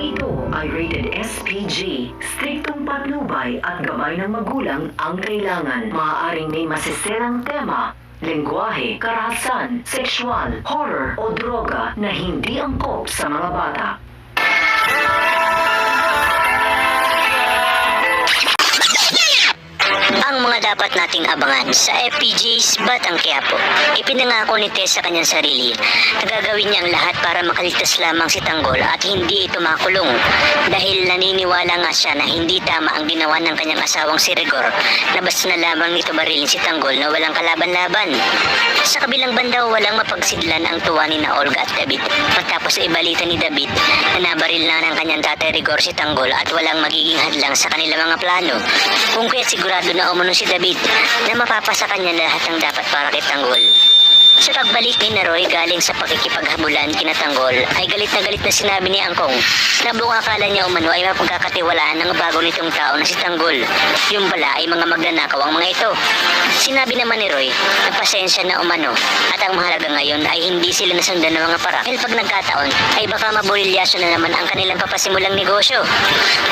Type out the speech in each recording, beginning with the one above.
ito ay rated SPG. Striktong patnubay at gabay ng magulang ang kailangan. Maaaring may masisirang tema, lengguwahe, karahasan, sexual, horror o droga na hindi angkop sa mga bata. Ang mga dapat nating abangan sa FPG's Batang Quiapo. Ipinangako ni Tess sa kanyang sarili na gagawin niya ang lahat para makaligtas lamang si Tanggol at hindi ito makulong dahil naniniwala nga siya na hindi tama ang ginawa ng kanyang asawang si Rigor na basta na lamang nito barilin si Tanggol na walang kalaban-laban. Sa kabilang banda, walang mapagsidlan ang tuwa ni na Olga at David matapos ibalita ni David na nabaril na ng kanyang tatay Rigor si Tanggol at walang magiging hadlang sa kanilang mga plano. Kung kaya't sigurado na umuno si David na mapapasa kanya lahat ng dapat para kay Tanggol. Sa pagbalik ni Naroy galing sa pakikipaghabulan kina Tanggol ay galit na sinabi ni Angkong na buong akala niya umano ay mapagkakatiwalaan ng bago nitong tao na si Tanggol. Yung pala ay mga magnanakaw ang mga ito. Sinabi naman ni Roy na pasensya na umano at ang mahalaga ngayon ay hindi sila nasundan ng mga parak dahil pag nagkataon ay baka maburilyaso na naman ang kanilang papasimulang negosyo.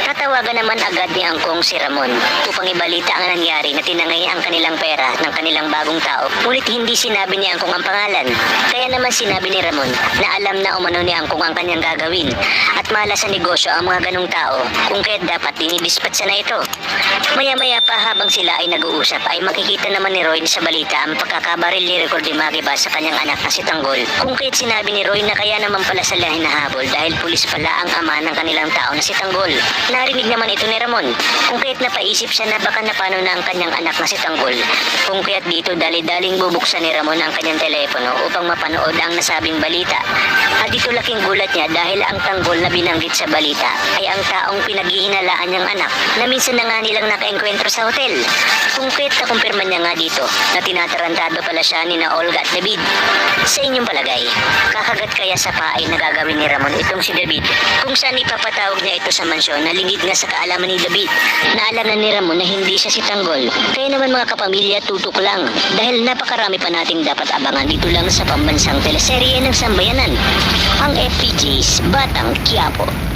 Tatawagan naman agad ni Angkong si Ramon upang ibalita ang nangyari na tinangay ang kanilang pera ng kanilang bagong tao. Ngunit hindi sinabi ni Angkong ang pangalan. Kaya naman sinabi ni Ramon na alam na umano ni Angkong ang kanyang gagawin at mahala sa negosyo ang mga ganong tao kung kaya't dapat dinidispatsa na ito. Maya-maya pa habang sila ay nag-uusap ay makikita naman ni Roy sa balita ang pagkakabaril ni Rigor de Magiba sa kanyang anak na si Tanggol. Kung kaya't sinabi ni Roy na kaya naman pala sila hinahabol dahil pulis pala ang ama ng kanilang tao na si Tanggol. Narinig naman ito ni Ramon kung kaya't napaisip siya na baka napano na ang kanyang anak na si Tanggol. Kung kaya't dito dali-daling bubuksan ni Ramon ang kanyang telepono upang mapanood ang nasabing balita. At dito laking gulat niya dahil ang Tanggol na binanggit sa balita ay ang taong pinaghihinalaan niyang anak na minsan na nga nilang nakaengkwentro sa hotel. Kung kaya't nakumpirma niya nga dito na tinatarantado pala siya ni na Olga at David. Sa inyong palagay, kakagat kaya sa paay na gagawin ni Ramon itong si David kung saan ipapatawag niya ito sa mansyon na lingid nga sa kaalaman ni David na alam na ni Ramon na hindi siya si Tanggol. Kaya naman mga kapamilya, tutok lang dahil napakarami pa nating dapat abangan dito lang sa pambansang teleserye ng Sambayanan, ang FPG's Batang Quiapo.